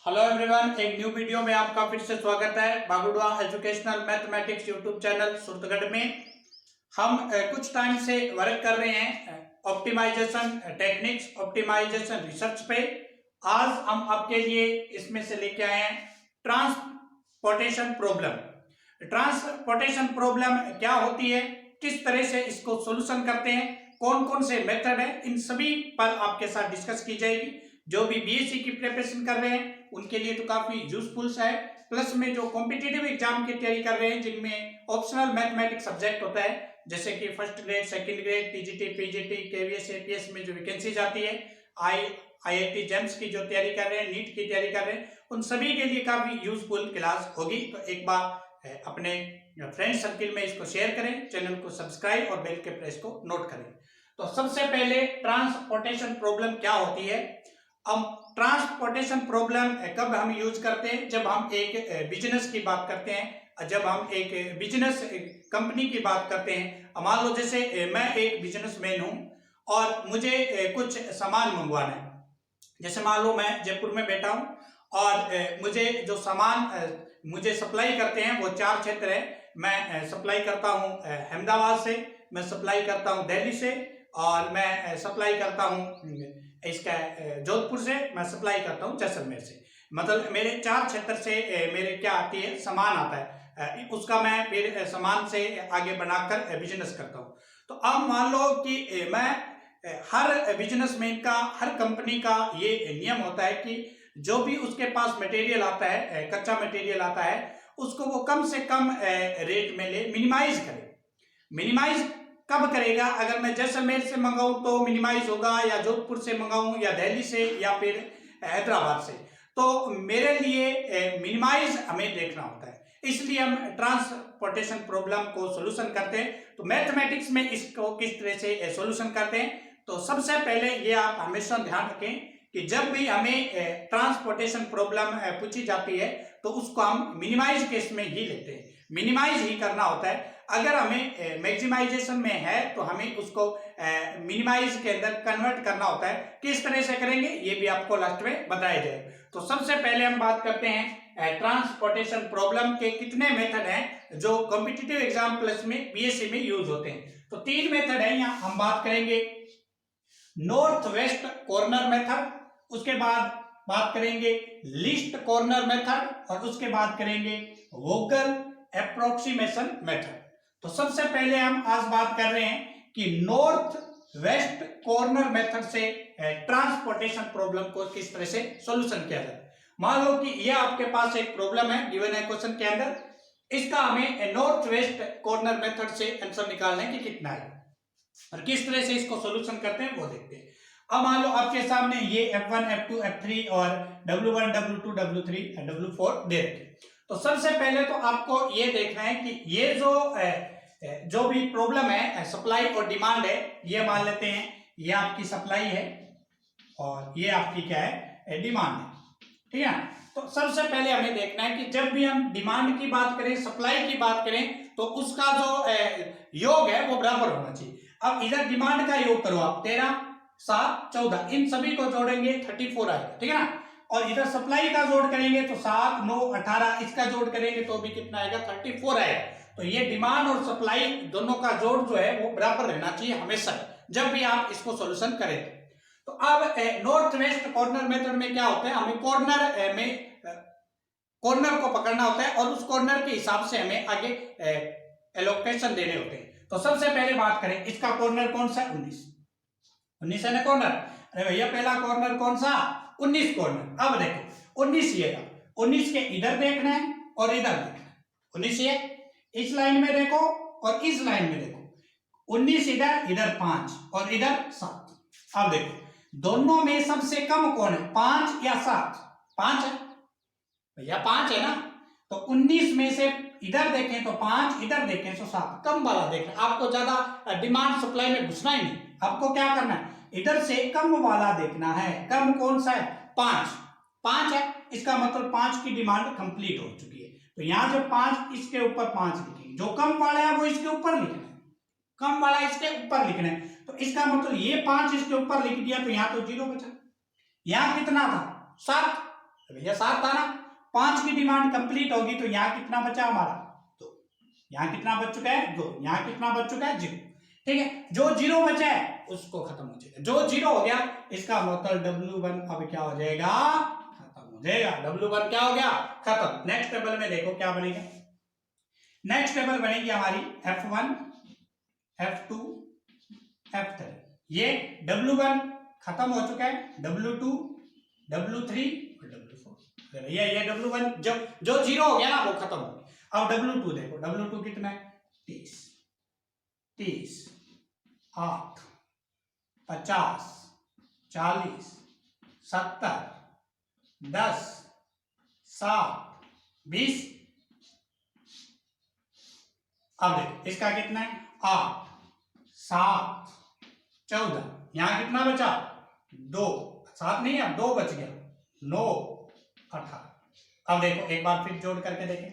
Hello everyone, एक new video में आपका फिर से स्वागत है। बागुड़वा educational mathematics YouTube channel Suratgarh में हम कुछ टाइम से वर्क कर रहे हैं ऑप्टिमाइजेशन टेक्निक्स, ऑप्टिमाइजेशन रिसर्च पे। आज हम आपके लिए इसमें से लेके आए हैं ट्रांसपोर्टेशन प्रॉब्लम। ट्रांसपोर्टेशन प्रॉब्लम क्या होती है, किस तरह से इसको सोल्यूशन करते हैं, कौन कौन से मेथड है, इन सभी पर आपके साथ डिस्कस की जाएगी। जो भी बीएससी की प्रिपरेशन कर रहे हैं उनके लिए तो काफी यूजफुल है, प्लस में जो कॉम्पिटिटिव एग्जाम की तैयारी कर रहे हैं जिनमें ऑप्शनल मैथमेटिक्स सब्जेक्ट होता है, जैसे कि first grade, second grade, TGT, PGT, KVS, APS में जो वैकेंसी आती है, आईआईटी जेम्स की जो तैयारी कर रहे हैं, नीट की तैयारी कर रहे हैं, उन सभी के लिए काफी यूजफुल क्लास होगी। तो एक बार अपने फ्रेंड सर्किल में इसको शेयर करें, चैनल को सब्सक्राइब और बेल के प्रेस को नोट करें। तो सबसे पहले ट्रांसपोर्टेशन प्रॉब्लम क्या होती है। अब ट्रांसपोर्टेशन प्रॉब्लम कब हम यूज करते हैं, जब हम एक बिजनेस की बात करते हैं, जब हम एक बिजनेस कंपनी की बात करते हैं। मान लो जैसे मैं एक बिजनेसमैन हूं और मुझे कुछ सामान मंगवाना है। जैसे मान लो मैं जयपुर में बैठा हूं और मुझे जो सामान मुझे सप्लाई करते हैं वो चार क्षेत्र है। मैं सप्लाई करता हूं अहमदाबाद से, मैं सप्लाई करता हूं दिल्ली से, और मैं सप्लाई करता हूं इसका जोधपुर से, मैं सप्लाई करता हूं जैसलमेर से। मतलब मेरे चार क्षेत्र से मेरे क्या आती है, सामान आता है, उसका मैं फिर सामान से आगे बनाकर बिजनेस करता हूं। तो अब मान लो कि मैं हर बिजनेसमैन का, हर कंपनी का ये नियम होता है कि जो भी उसके पास मटेरियल आता है, कच्चा मटेरियल आता है, उसको वो कम से कम रेट में ले, मिनिमाइज करे। मिनिमाइज कब करेगा, अगर मैं जैसलमेर से मंगाऊं तो मिनिमाइज होगा, या जोधपुर से मंगाऊं, या दिल्ली से, या फिर हैदराबाद से। तो मेरे लिए मिनिमाइज हमें देखना होता है, इसलिए हम ट्रांसपोर्टेशन प्रॉब्लम को सोल्यूशन करते हैं। तो मैथमेटिक्स में इसको किस तरह से सोल्यूशन करते हैं, तो सबसे पहले ये आप हमेशा ध्यान रखें कि जब भी हमें ट्रांसपोर्टेशन प्रॉब्लम पूछी जाती है तो उसको हम मिनिमाइज केस में ही लेते हैं, मिनिमाइज ही करना होता है। अगर हमें मैक्सिमाइजेशन में है तो हमें उसको मिनिमाइज के अंदर कन्वर्ट करना होता है। किस तरह से करेंगे ये भी आपको लास्ट में बताया जाए। तो सबसे पहले हम बात करते हैं ट्रांसपोर्टेशन प्रॉब्लम के कितने मेथड हैं जो कॉम्पिटिटिव एग्जाम प्लस में बीएससी में यूज होते हैं। तो तीन मेथड है, यहाँ हम बात करेंगे नॉर्थ वेस्ट कॉर्नर मेथड, उसके बाद बात करेंगे लीस्ट कॉर्नर मेथड, और उसके बाद करेंगे वोगल अप्रोक्सीमेशन मेथड। तो सबसे पहले हम आज बात कर रहे हैं कि नॉर्थ वेस्ट कॉर्नर मेथड से ट्रांसपोर्टेशन प्रॉब्लम को किस तरह से सॉल्यूशन किया जाए। मान लो कि यह आपके पास एक प्रॉब्लम है गिवन है क्वेश्चन के अंदर, इसका हमें नॉर्थ वेस्ट कॉर्नर मेथड से आंसर निकालना है कि कितना है, और किस तरह से इसको सॉल्यूशन करते हैं वो देखते हैं। अब मान लो आपके सामने ये F1, F2, F3 और W1, W2, W3, W4 दे रखे। तो सबसे पहले तो आपको ये देखना है कि ये जो भी प्रॉब्लम है, सप्लाई और डिमांड है, ये मान लेते हैं ये आपकी सप्लाई है और ये आपकी क्या है, डिमांड है, ठीक है। तो सबसे पहले हमें देखना है कि जब भी हम डिमांड की बात करें, सप्लाई की बात करें, तो उसका जो योग है वो बराबर होना चाहिए। अब इधर डिमांड का योग करो आप, 13, 7, 14, इन सभी को जोड़ेंगे 34 आएगा, ठीक है ना। और इधर सप्लाई का जोड़ करेंगे तो 7, 9, 18, इसका जोड़ करेंगे तो भी कितना आएगा, 34 आएगा। तो ये डिमांड और सप्लाई दोनों का जोड़ जो है वो बराबर रहना चाहिए हमेशा, जब भी आप इसको सोल्यूशन करें। तो अब नॉर्थ वेस्ट कॉर्नर मेथड में क्या होता है, हमें कॉर्नर में कॉर्नर को पकड़ना होता है और उस कॉर्नर के हिसाब से हमें आगे एलोकेशन देने होते हैं। तो सबसे पहले बात करें, इसका कॉर्नर कौन सा है, 19 है ना कॉर्नर। अरे भैया पहला कॉर्नर कौन सा, 19 कॉर्नर। अब देखो 19 ये 19 के इधर देखना है और इधर देखना है। 19 ये इस लाइन में देखो और इस लाइन में देखो, 19 इधर, इधर 5 और इधर 7। अब देखो दोनों में सबसे कम कौन है, 5 या 7? 5 है भैया, 5 है ना। तो 19 में से इधर देखें तो 5, इधर देखें तो 7, कम वाला देखना। आपको ज्यादा डिमांड सप्लाई में घुसना ही नहीं, आपको क्या करना है, इधर से कम वाला देखना है। कम कौन सा है, 5 है, इसका मतलब 5 की डिमांड कंप्लीट हो चुकी है। तो यहां जो 5, इसके ऊपर 5 लिखेंगे, जो कम वाला है वो इसके ऊपर लिखना है, कम वाला इसके ऊपर लिखना है। तो इसका मतलब ये 5 इसके ऊपर लिख दिया तो यहां तो 0 बचा। यहां कितना था, 7, तो भैया 7 था ना, 5 की डिमांड कंप्लीट होगी तो यहाँ कितना बचा हमारा 2, यहाँ कितना बच चुका है 2, यहाँ कितना बच चुका है 0। ठीक है, जो 0 बचा है उसको खत्म हो जाएगा, जो 0 हो गया इसका मतलब W1 अब क्या हो जाएगा, खत्म हो जाएगा। W1 क्या हो गया, खत्म। नेक्स्ट टेबल में देखो क्या बनेगा, नेक्स्ट टेबल बनेगी हमारी F1 F2 F3। ये W1 खत्म हो चुका है, W2 W3 और W4। भैया ये W1 जो 0 हो गया ना वो खत्म हो गया। अब W2 देखो, W2 कितना है 30 30 8 50 40 70 10 7 20। अब देखो इसका कितना है 8 7 14, यहां कितना बचा 2, 7 नहीं है 2 बच गया 9 18। अब देखो एक बार फिर जोड़ करके देखें,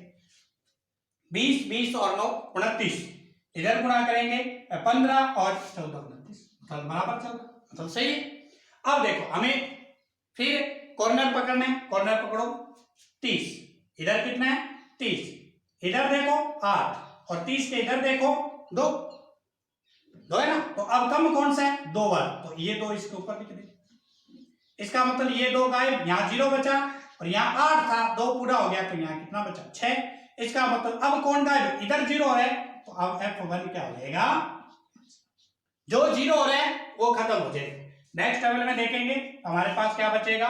20 20 और 9 29, इधर गुणा करेंगे 15 और 14 29, मतलब बराबर 14, मतलब सही है। अब देखो हमें फिर कॉर्नर पकड़ना है, कॉर्नर पकड़ो 30, इधर कितना है 30, इधर देखो 8 और 30 के इधर देखो 2 है ना। तो अब कम कौन सा है 2 बार, तो ये 2 इसके ऊपर लिख दे, इसका मतलब ये 2 गायब, यहाँ 0 बचा और यहाँ 8 था, 2 पूरा हो गया तो यहाँ कितना बचा 6। इसका मतलब अब कौन गायब, इधर 0 है तो अब F1 क्या हो जाएगा, जो 0 हो रहा है वो खत्म हो जाएगा। नेक्स्ट टेबल में देखेंगे हमारे पास क्या बचेगा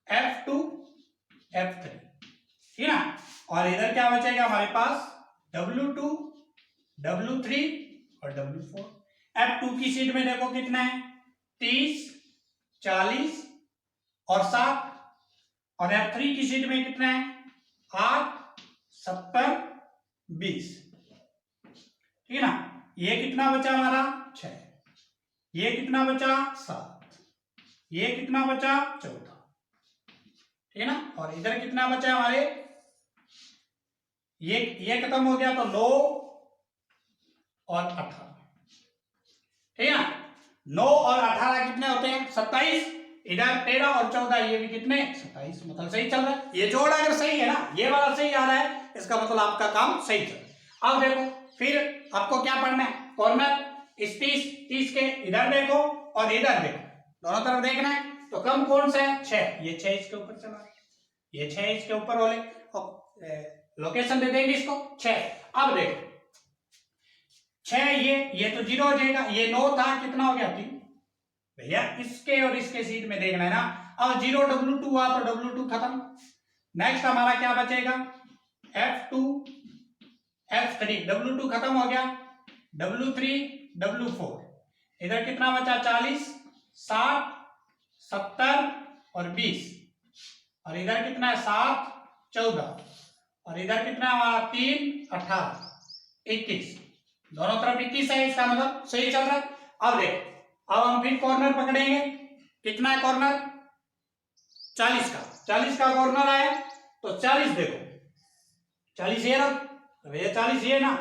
F2 F3, ठीक है ना, और इधर क्या बचेगा हमारे पास W2 W3 और W4। F2 की सीट में देखो कितना है 30 40 और 7, और F3 की सीट में कितना है 8 70 20, ठीक है ना। ये कितना बचा हमारा 6, ये कितना बचा 7, ये कितना बचा 14, ठीक है ना। और इधर कितना बचा हमारे, ये खत्म हो गया तो 9 और 18, ठीक है ना। 9 और 18 कितने होते हैं 27, इधर 13 और 14 ये भी कितने 27, मतलब सही चल रहा है। ये जोड़ अगर सही है ना, ये वाला सही आ रहा है, इसका मतलब आपका काम सही चल रहा है। अब देखो फिर आपको क्या पढ़ना है, कॉर्नर इस 30 के इधर देखो और इधर देखो, दोनों तरफ देखना है। तो कम कौन सा है 6, ये 6 इसके ऊपर चला, ये 6 इसके ऊपर वाले लोकेशन दे देंगे इसको 6। अब देखो 6 ये तो 0 हो जाएगा, ये 9 था कितना हो गया 3, भैया इसके और इसके सीट में देखना है ना। अब 0 W2 हुआ तो W2 खत्म। नेक्स्ट हमारा क्या बचेगा F2 F3, W2 खत्म हो गया, W3 W4, इधर कितना बचा 40 60 70 और 20, और इधर कितना है 7 14, और इधर कितना है हमारा 3 18 21, दोनों तरफ 21 है, इसका मतलब सही चल रहा है। अब देखो अब हम फिर कॉर्नर पकड़ेंगे, कितना है कॉर्नर 40 का, 40 का कॉर्नर आया तो 40 देखो 40 ये रख, भैया 40 ये ना,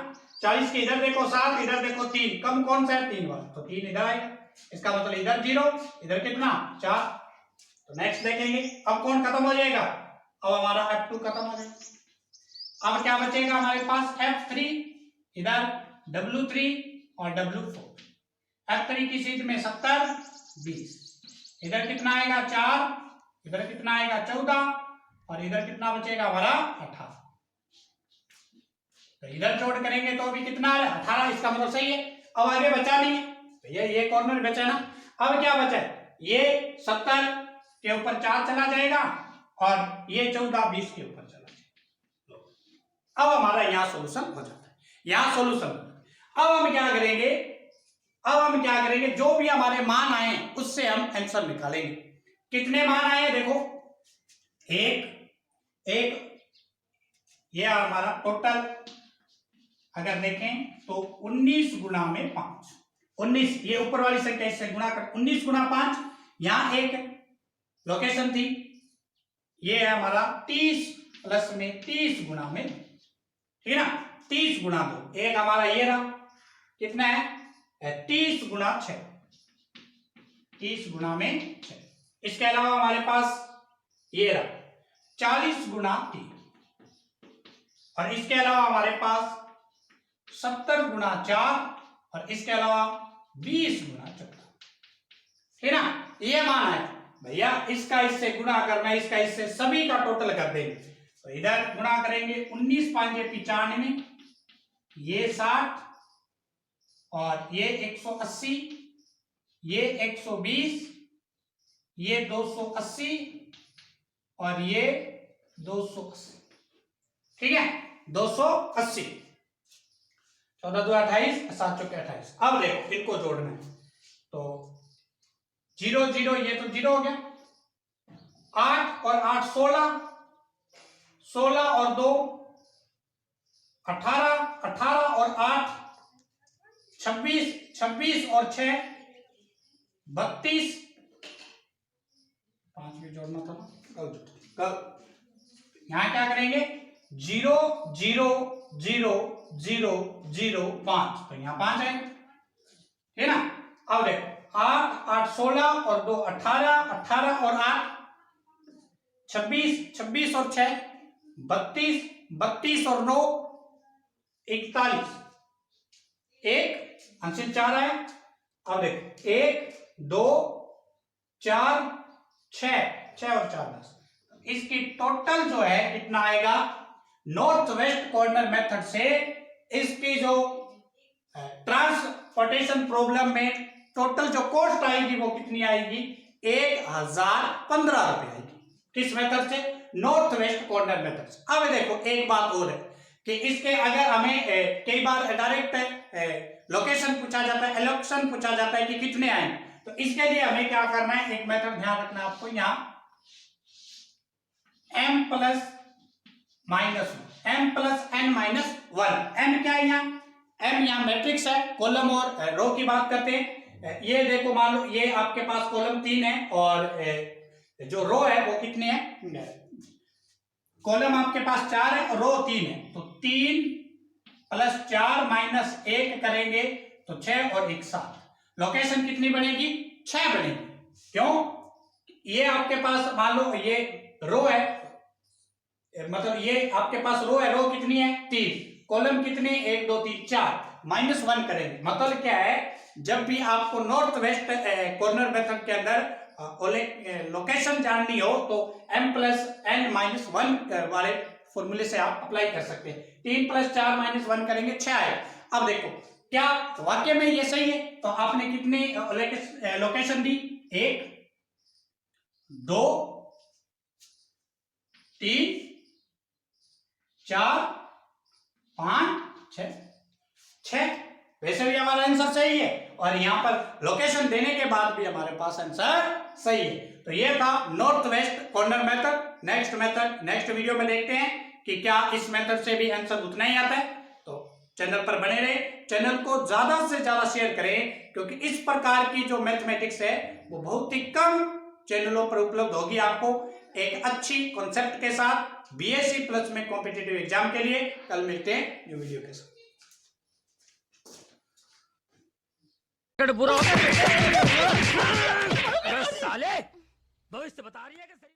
40 के इधर देखो 7, इधर देखो 3, कम कौन सा है 3 वाला, तो 3 इधर आएगा, इसका मतलब इधर 0, इधर कितना 4। तो नेक्स्ट देखेंगे अब कौन खत्म हो जाएगा, अब हमारा F2 खत्म हो जाएगा। अब क्या बचेगा हमारे पास F3, इधर W3 और W4। F3 की सीट में 70 20, इधर कितना आएगा 4, इधर कितना आएगा 14, और इधर कितना बचेगा हमारा 18। तो इधर जोड़ करेंगे तो भी कितना है 18, इसका मतलब सही है। अब आगे बचा नहीं है भैया, ये कॉर्नर बचा ना, अब क्या बचा है ये 70 के ऊपर 4 चला जाएगा और ये 14 20 के ऊपर चला जाएगा। अब हमारा यहाँ सोल्यूशन हो जाता है, यहाँ सोल्यूशन। अब हम क्या करेंगे, अब हम क्या करेंगे जो भी हमारे मान आए उससे हम आंसर निकालेंगे। कितने मान आए देखो, एक ये हमारा टोटल अगर देखें तो 19 गुना में 5, 19 ये ऊपर वाली संख्या इससे गुणा कर 19 गुना 5, यहां एक लोकेशन थी, ये है हमारा 30 प्लस में 30 गुना में, ठीक है ना, 30 गुना 2, एक हमारा ये रहा कितना है 30 गुना 6, 30 गुना में 6। इसके अलावा हमारे पास ये रहा 40 गुणा 3, और इसके अलावा हमारे पास 70 गुणा 4, और इसके अलावा 20 गुणा 14, ठीक है ना। ये मान है भैया, इसका इससे गुणा करना है, इसका इससे, सभी का टोटल कर देंगे। तो इधर गुणा करेंगे 19 5 95, ये 60, और ये 180, ये 120, ये 280, और ये 280, ठीक है, 280। 14 2 28, 7 चौके 28। अब देखो इनको जोड़ना है, तो 0 0, ये तो 0 हो गया, 8 और 8 16, 16 और 2 18, 18 और 8 26, 26 और 6 32, 5 भी जोड़ना था ना, कल यहां क्या करेंगे, 0 0 0 0 0 5, तो यहां 5 आएंगे, है ना। अब देखो 8 8 16 और 2 18, 18 और 8 26, 26 और 6 32, 32 और 9 41, एक अंशित 4 आए। अब देखो 1 2 4 6, 6 और 4 10, इसकी टोटल जो है कितना आएगा, नॉर्थ वेस्ट कॉर्नर मेथड से इसकी जो ट्रांसपोर्टेशन प्रॉब्लम में टोटल जो कॉस्ट आएगी वो कितनी आएगी, 1015 रुपए आएगी। किस मेथड से, नॉर्थ वेस्ट कॉर्नर मेथड से। अब देखो एक बात और है कि इसके अगर हमें कई बार डायरेक्ट लोकेशन पूछा जाता है, एलोकेशन पूछा जाता है कि कितने आए, तो इसके लिए हमें क्या करना है, एक मेथड ध्यान रखना है आपको, यहाँ m plus minus m plus n minus 1, m क्या है, यहाँ m यहाँ मैट्रिक्स है, कॉलम और रो की बात करते हैं। ये देखो मान लो ये आपके पास कॉलम 3 है और जो रो है वो कितनी है, कॉलम आपके पास 4 है और रो 3 है, तो 3 प्लस 4 माइनस 1 करेंगे तो 6 और 1 7, लोकेशन कितनी बनेगी, 6 बनेगी। क्यों, ये आपके पास मान लो ये रो है, मतलब ये आपके पास रो है, रो कितनी है 3, कॉलम कितने 1 2 3 4, माइनस 1 करेंगे। मतलब क्या है, जब भी आपको नॉर्थ वेस्ट कॉर्नर मेथड के अंदर लोकेशन जाननी हो तो m प्लस n माइनस 1 वाले फॉर्मूले से आप अप्लाई कर सकते हैं। 3 प्लस 4 माइनस 1 करेंगे 6 आए। अब देखो क्या वाक्य में ये सही है, तो आपने कितनी लोकेशन दी, 1 2 3 4 5 6, वैसे भी हमारा आंसर सही है, और यहां पर लोकेशन देने के बाद भी हमारे पास आंसर सही है। तो ये था north west corner method. Next video में देखते हैं कि क्या इस मेथड से भी आंसर उतना ही आता है। तो चैनल पर बने रहे, चैनल को ज्यादा से ज्यादा शेयर करें, क्योंकि इस प्रकार की जो मैथमेटिक्स है वो बहुत ही कम चैनलों पर उपलब्ध होगी आपको, एक अच्छी कॉन्सेप्ट के साथ BSc प्लस में कॉम्पिटिटिव एग्जाम के लिए। कल मिलते हैं न्यू वीडियो के साथ। बुरा साले भविष्य बता रही है कि सही।